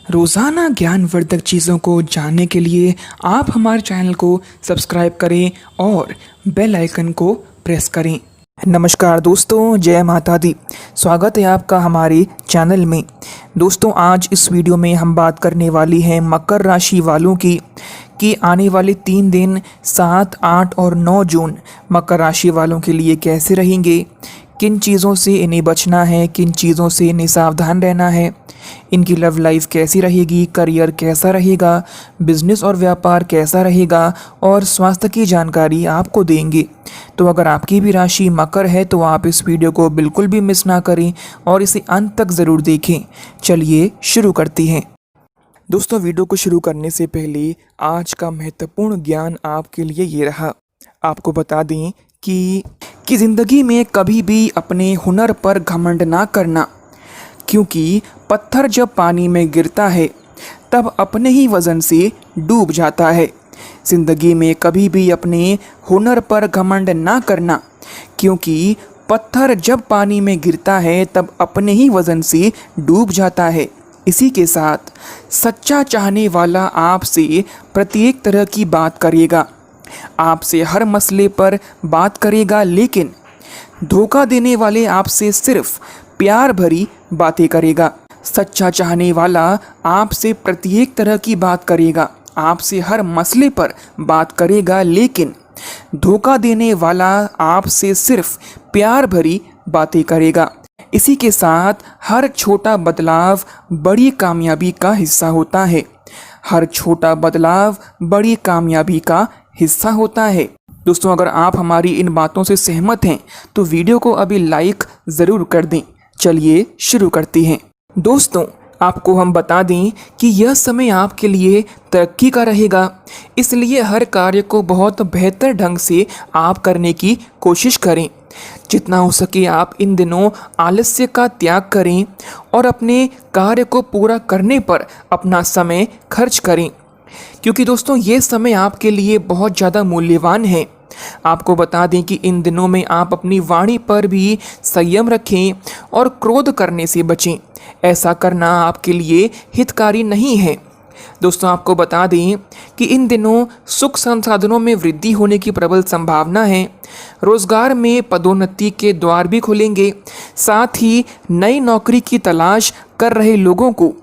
रोज़ाना ज्ञानवर्धक चीज़ों को जानने के लिए आप हमारे चैनल को सब्सक्राइब करें और बेल आइकन को प्रेस करें। नमस्कार दोस्तों, जय माता दी। स्वागत है आपका हमारे चैनल में। दोस्तों, आज इस वीडियो में हम बात करने वाली हैं मकर राशि वालों की कि आने वाले 3 दिन 7, 8 और 9 जून मकर राशि वालों के लिए कैसे रहेंगे, किन चीज़ों से इन्हें बचना है, किन चीज़ों से इन्हें सावधान रहना है, इनकी लव लाइफ कैसी रहेगी, करियर कैसा रहेगा, बिजनेस और व्यापार कैसा रहेगा और स्वास्थ्य की जानकारी आपको देंगे। तो अगर आपकी भी राशि मकर है तो आप इस वीडियो को बिल्कुल भी मिस ना करें और इसे अंत तक ज़रूर देखें। चलिए शुरू करते हैं। दोस्तों, वीडियो को शुरू करने से पहले आज का महत्वपूर्ण ज्ञान आपके लिए ये रहा। आपको बता दें कि ज़िंदगी में कभी भी अपने हुनर पर घमंड ना करना, क्योंकि पत्थर जब पानी में गिरता है तब अपने ही वज़न से डूब जाता है। ज़िंदगी में कभी भी अपने हुनर पर घमंड ना करना, क्योंकि पत्थर जब पानी में गिरता है तब अपने ही वज़न से डूब जाता है। इसी के साथ सच्चा चाहने वाला आपसे प्रत्येक तरह की बात करेगा, आपसे हर मसले पर बात करेगा, लेकिन धोखा देने वाले आपसे सिर्फ प्यार भरी बातें करेगा। सच्चा चाहने वाला आपसे प्रत्येक तरह की बात करेगा, आपसे हर मसले पर बात करेगा, लेकिन धोखा देने वाला आपसे सिर्फ प्यार भरी बातें करेगा। इसी के साथ हर छोटा बदलाव बड़ी कामयाबी का हिस्सा होता है। हर छोटा बदलाव बड़ी कामयाबी का हिस्सा होता है। दोस्तों, अगर आप हमारी इन बातों से सहमत हैं तो वीडियो को अभी लाइक ज़रूर कर दें। चलिए शुरू करते हैं। दोस्तों, आपको हम बता दें कि यह समय आपके लिए तरक्की का रहेगा, इसलिए हर कार्य को बहुत बेहतर ढंग से आप करने की कोशिश करें। जितना हो सके आप इन दिनों आलस्य का त्याग करें और अपने कार्य को पूरा करने पर अपना समय खर्च करें, क्योंकि दोस्तों ये समय आपके लिए बहुत ज़्यादा मूल्यवान है। आपको बता दें कि इन दिनों में आप अपनी वाणी पर भी संयम रखें और क्रोध करने से बचें। ऐसा करना आपके लिए हितकारी नहीं है। दोस्तों, आपको बता दें कि इन दिनों सुख संसाधनों में वृद्धि होने की प्रबल संभावना है। रोजगार में पदोन्नति के द्वार भी खुलेंगे। साथ ही नई नौकरी की तलाश कर रहे लोगों को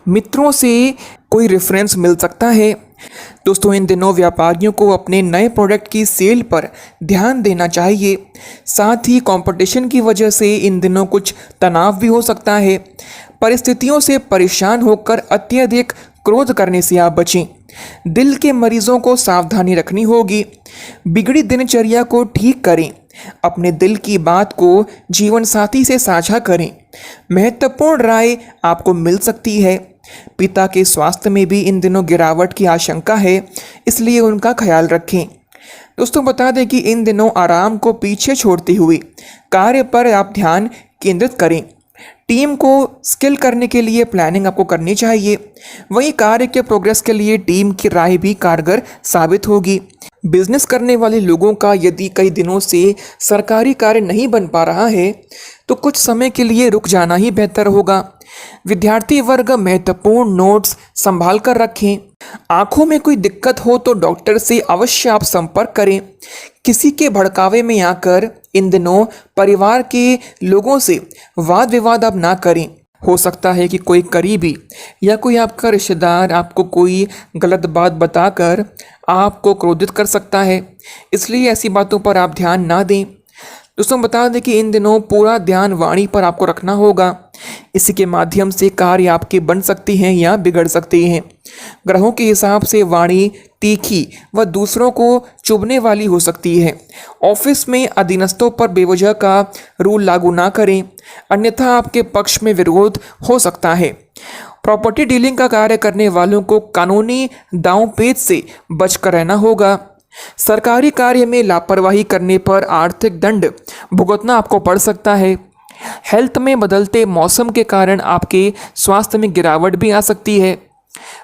मित्रों से कोई रेफरेंस मिल सकता है। दोस्तों, इन दिनों व्यापारियों को अपने नए प्रोडक्ट की सेल पर ध्यान देना चाहिए। साथ ही कंपटीशन की वजह से इन दिनों कुछ तनाव भी हो सकता है। परिस्थितियों से परेशान होकर अत्यधिक क्रोध करने से आप बचें। दिल के मरीजों को सावधानी रखनी होगी। बिगड़ी दिनचर्या को ठीक करें। अपने दिल की बात को जीवन साथी से साझा करें। महत्वपूर्ण राय आपको मिल सकती है। पिता के स्वास्थ्य में भी इन दिनों गिरावट की आशंका है, इसलिए उनका ख्याल रखें। दोस्तों, बता दें कि इन दिनों आराम को पीछे छोड़ते हुए कार्य पर आप ध्यान केंद्रित करें। टीम को स्किल करने के लिए प्लानिंग आपको करनी चाहिए। वहीं कार्य के प्रोग्रेस के लिए टीम की राय भी कारगर साबित होगी। बिजनेस करने वाले लोगों का यदि कई दिनों से सरकारी कार्य नहीं बन पा रहा है तो कुछ समय के लिए रुक जाना ही बेहतर होगा। विद्यार्थी वर्ग महत्वपूर्ण नोट्स संभाल कर रखें। आंखों में कोई दिक्कत हो तो डॉक्टर से अवश्य आप संपर्क करें। किसी के भड़कावे में आकर इन दिनों परिवार के लोगों से वाद विवाद आप ना करें। हो सकता है कि कोई करीबी या कोई आपका रिश्तेदार आपको कोई गलत बात बताकर आपको क्रोधित कर सकता है, इसलिए ऐसी बातों पर आप ध्यान ना दें। दोस्तों, बता दें कि इन दिनों पूरा ध्यान वाणी पर आपको रखना होगा। इसी के माध्यम से कार्य आपके बन सकती हैं या बिगड़ सकती हैं। ग्रहों के हिसाब से वाणी तीखी व दूसरों को चुभने वाली हो सकती है। ऑफिस में अधीनस्थों पर बेवजह का रूल लागू ना करें, अन्यथा आपके पक्ष में विरोध हो सकता है। प्रॉपर्टी डीलिंग का कार्य करने वालों को कानूनी दांव पेच से बचकर रहना होगा। सरकारी कार्य में लापरवाही करने पर आर्थिक दंड भुगतना आपको पड़ सकता है। हेल्थ में बदलते मौसम के कारण आपके स्वास्थ्य में गिरावट भी आ सकती है।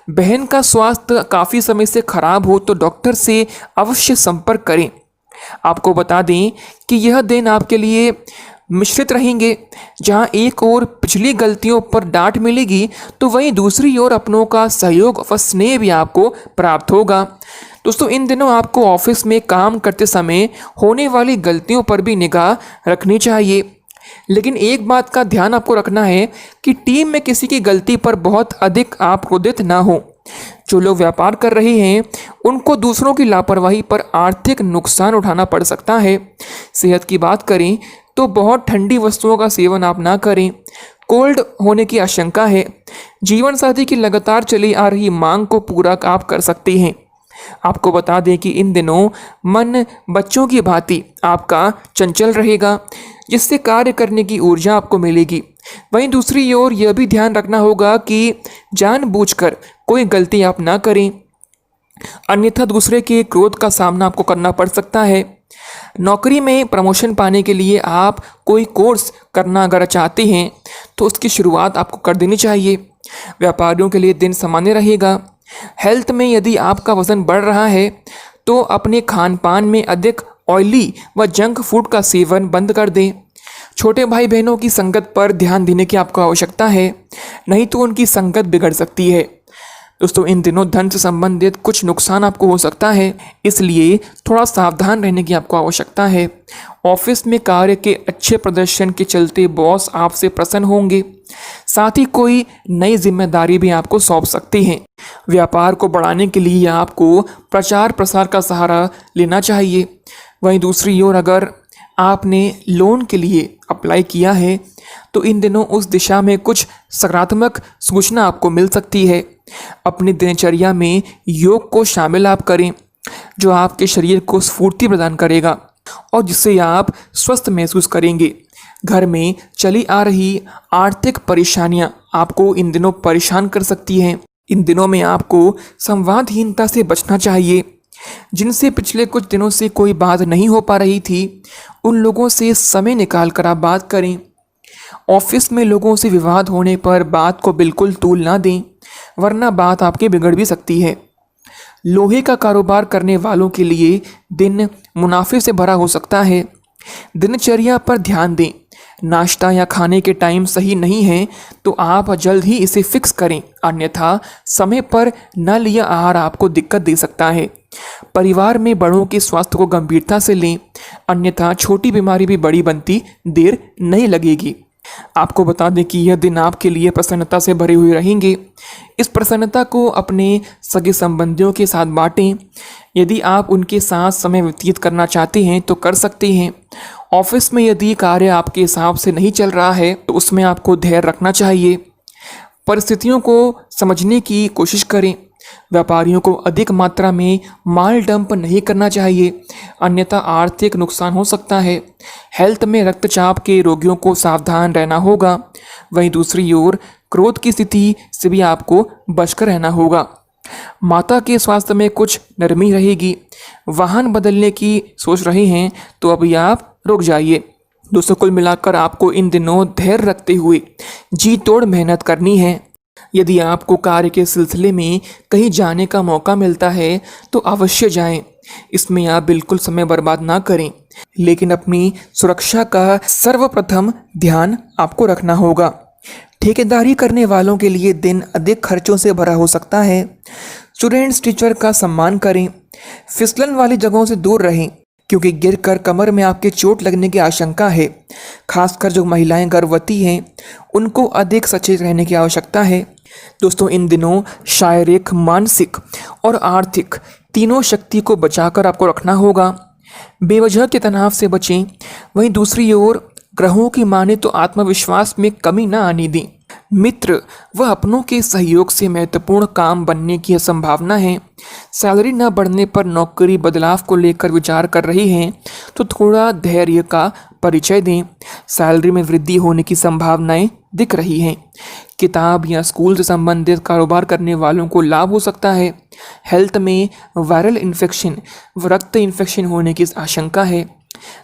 बहन का स्वास्थ्य काफ़ी समय से खराब हो तो डॉक्टर से अवश्य संपर्क करें। आपको बता दें कि यह दिन आपके लिए मिश्रित रहेंगे। जहां एक ओर पिछली गलतियों पर डांट मिलेगी तो वहीं दूसरी ओर अपनों का सहयोग व स्नेह भी आपको प्राप्त होगा। दोस्तों, इन दिनों आपको ऑफिस में काम करते समय होने वाली गलतियों पर भी निगाह रखनी चाहिए। लेकिन एक बात का ध्यान आपको रखना है कि टीम में किसी की गलती पर बहुत अधिक आप क्रोधित ना हो। जो लोग व्यापार कर रहे हैं उनको दूसरों की लापरवाही पर आर्थिक नुकसान उठाना पड़ सकता है। सेहत की बात करें तो बहुत ठंडी वस्तुओं का सेवन आप ना करें, कोल्ड होने की आशंका है। जीवन साथी की लगातार चली आ रही मांग को पूरा आप कर सकते हैं। आपको बता दें कि इन दिनों मन बच्चों की भांति आपका चंचल रहेगा, जिससे कार्य करने की ऊर्जा आपको मिलेगी। वहीं दूसरी ओर यह भी ध्यान रखना होगा कि जानबूझकर कोई गलती आप ना करें, अन्यथा दूसरे के क्रोध का सामना आपको करना पड़ सकता है। नौकरी में प्रमोशन पाने के लिए आप कोई कोर्स करना अगर चाहते हैं तो उसकी शुरुआत आपको कर देनी चाहिए। व्यापारियों के लिए दिन सामान्य रहेगा। हेल्थ में यदि आपका वज़न बढ़ रहा है तो अपने खान पान में अधिक ऑयली व जंक फूड का सेवन बंद कर दें। छोटे भाई बहनों की संगत पर ध्यान देने की आपको आवश्यकता है, नहीं तो उनकी संगत बिगड़ सकती है। दोस्तों, इन दिनों धन से संबंधित कुछ नुकसान आपको हो सकता है, इसलिए थोड़ा सावधान रहने की आपको आवश्यकता है। ऑफिस में कार्य के अच्छे प्रदर्शन के चलते बॉस आपसे प्रसन्न होंगे, साथ ही कोई नई जिम्मेदारी भी आपको सौंप सकते हैं। व्यापार को बढ़ाने के लिए आपको प्रचार प्रसार का सहारा लेना चाहिए। वहीं दूसरी ओर अगर आपने लोन के लिए अप्लाई किया है तो इन दिनों उस दिशा में कुछ सकारात्मक सूचना आपको मिल सकती है। अपनी दिनचर्या में योग को शामिल आप करें, जो आपके शरीर को स्फूर्ति प्रदान करेगा और जिससे आप स्वस्थ महसूस करेंगे। घर में चली आ रही आर्थिक परेशानियां आपको इन दिनों परेशान कर सकती हैं। इन दिनों में आपको संवादहीनता से बचना चाहिए। जिनसे पिछले कुछ दिनों से कोई बात नहीं हो पा रही थी, उन लोगों से समय निकाल कर आप बात करें। ऑफिस में लोगों से विवाद होने पर बात को बिल्कुल तूल ना दें, वरना बात आपकी बिगड़ भी सकती है। लोहे का कारोबार करने वालों के लिए दिन मुनाफे से भरा हो सकता है। दिनचर्या पर ध्यान दें। नाश्ता या खाने के टाइम सही नहीं है तो आप जल्द ही इसे फिक्स करें, अन्यथा समय पर न लिया आहार आपको दिक्कत दे सकता है। परिवार में बड़ों के स्वास्थ्य को गंभीरता से लें, अन्यथा छोटी बीमारी भी बड़ी बनती देर नहीं लगेगी। आपको बता दें कि यह दिन आपके लिए प्रसन्नता से भरे हुए रहेंगे। इस प्रसन्नता को अपने सगे संबंधियों के साथ बांटें। यदि आप उनके साथ समय व्यतीत करना चाहते हैं तो कर सकते हैं। ऑफिस में यदि कार्य आपके हिसाब से नहीं चल रहा है तो उसमें आपको धैर्य रखना चाहिए। परिस्थितियों को समझने की कोशिश करें। व्यापारियों को अधिक मात्रा में माल डंप नहीं करना चाहिए, अन्यथा आर्थिक नुकसान हो सकता है। हेल्थ में रक्तचाप के रोगियों को सावधान रहना होगा। वहीं दूसरी ओर क्रोध की स्थिति से भी आपको बचकर रहना होगा। माता के स्वास्थ्य में कुछ नरमी रहेगी। वाहन बदलने की सोच रहे हैं तो अभी आप रुक जाइए। दोस्तों, कुल मिलाकर आपको इन दिनों धैर्य रखते हुए जी तोड़ मेहनत करनी है। यदि आपको कार्य के सिलसिले में कहीं जाने का मौका मिलता है तो अवश्य जाएं। इसमें आप बिल्कुल समय बर्बाद ना करें, लेकिन अपनी सुरक्षा का सर्वप्रथम ध्यान आपको रखना होगा। ठेकेदारी करने वालों के लिए दिन अधिक खर्चों से भरा हो सकता है। स्टूडेंट्स टीचर का सम्मान करें। फिसलन वाली जगहों से दूर रहें, क्योंकि गिरकर कमर में आपके चोट लगने की आशंका है। खासकर जो महिलाएं गर्भवती हैं उनको अधिक सचेत रहने की आवश्यकता है। दोस्तों, इन दिनों शारीरिक, मानसिक और आर्थिक तीनों शक्ति को बचाकर आपको रखना होगा। बेवजह के तनाव से बचें। वहीं दूसरी ओर ग्रहों की माने तो आत्मविश्वास में कमी ना आने दें। मित्र व अपनों के सहयोग से महत्वपूर्ण काम बनने की संभावना है। सैलरी न बढ़ने पर नौकरी बदलाव को लेकर विचार कर रहे हैं तो थोड़ा धैर्य का परिचय दें। सैलरी में वृद्धि होने की संभावनाएं दिख रही हैं। किताब या स्कूल से संबंधित कारोबार करने वालों को लाभ हो सकता है। हेल्थ में वायरल इन्फेक्शन व रक्त इन्फेक्शन होने की आशंका है।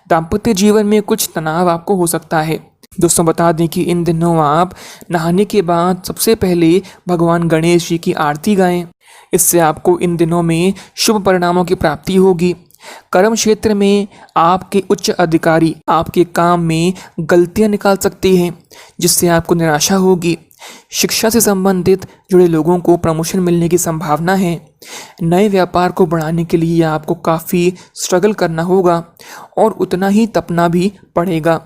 दाम्पत्य जीवन में कुछ तनाव आपको हो सकता है। दोस्तों, बता दें कि इन दिनों आप नहाने के बाद सबसे पहले भगवान गणेश जी की आरती गाएं। इससे आपको इन दिनों में शुभ परिणामों की प्राप्ति होगी। कर्म क्षेत्र में आपके उच्च अधिकारी आपके काम में गलतियां निकाल सकते हैं, जिससे आपको निराशा होगी। शिक्षा से संबंधित जुड़े लोगों को प्रमोशन मिलने की संभावना है। नए व्यापार को बढ़ाने के लिए आपको काफ़ी स्ट्रगल करना होगा और उतना ही तपना भी पड़ेगा।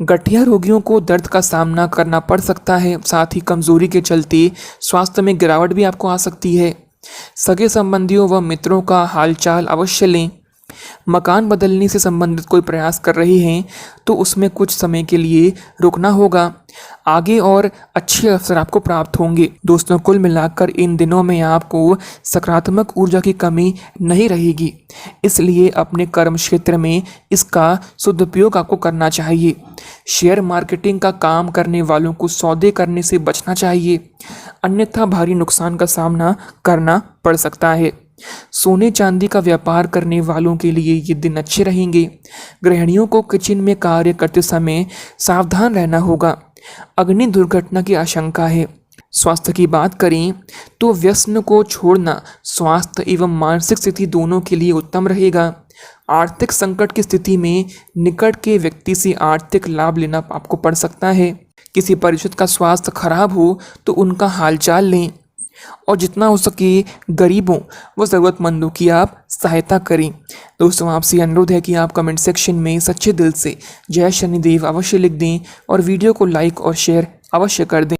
गठिया रोगियों को दर्द का सामना करना पड़ सकता है, साथ ही कमजोरी के चलते स्वास्थ्य में गिरावट भी आपको आ सकती है। सगे संबंधियों व मित्रों का हालचाल अवश्य लें। मकान बदलने से संबंधित कोई प्रयास कर रहे हैं तो उसमें कुछ समय के लिए रुकना होगा। आगे और अच्छे अवसर आपको प्राप्त होंगे। दोस्तों, कुल मिलाकर इन दिनों में आपको सकारात्मक ऊर्जा की कमी नहीं रहेगी, इसलिए अपने कर्म क्षेत्र में इसका सदुपयोग आपको करना चाहिए। शेयर मार्केटिंग का काम करने वालों को सौदे करने से बचना चाहिए, अन्यथा भारी नुकसान का सामना करना पड़ सकता है। सोने चांदी का व्यापार करने वालों के लिए ये दिन अच्छे रहेंगे। गृहिणियों को किचन में कार्य करते समय सावधान रहना होगा, अग्नि दुर्घटना की आशंका है। स्वास्थ्य की बात करें तो व्यसन को छोड़ना स्वास्थ्य एवं मानसिक स्थिति दोनों के लिए उत्तम रहेगा। आर्थिक संकट की स्थिति में निकट के व्यक्ति से आर्थिक लाभ लेना आपको पड़ सकता है। किसी परिचित का स्वास्थ्य खराब हो तो उनका हालचाल लें और जितना हो सके गरीबों व ज़रूरतमंदों की आप सहायता करें। दोस्तों, आपसे अनुरोध है कि आप कमेंट सेक्शन में सच्चे दिल से जय शनिदेव अवश्य लिख दें और वीडियो को लाइक और शेयर अवश्य कर दें।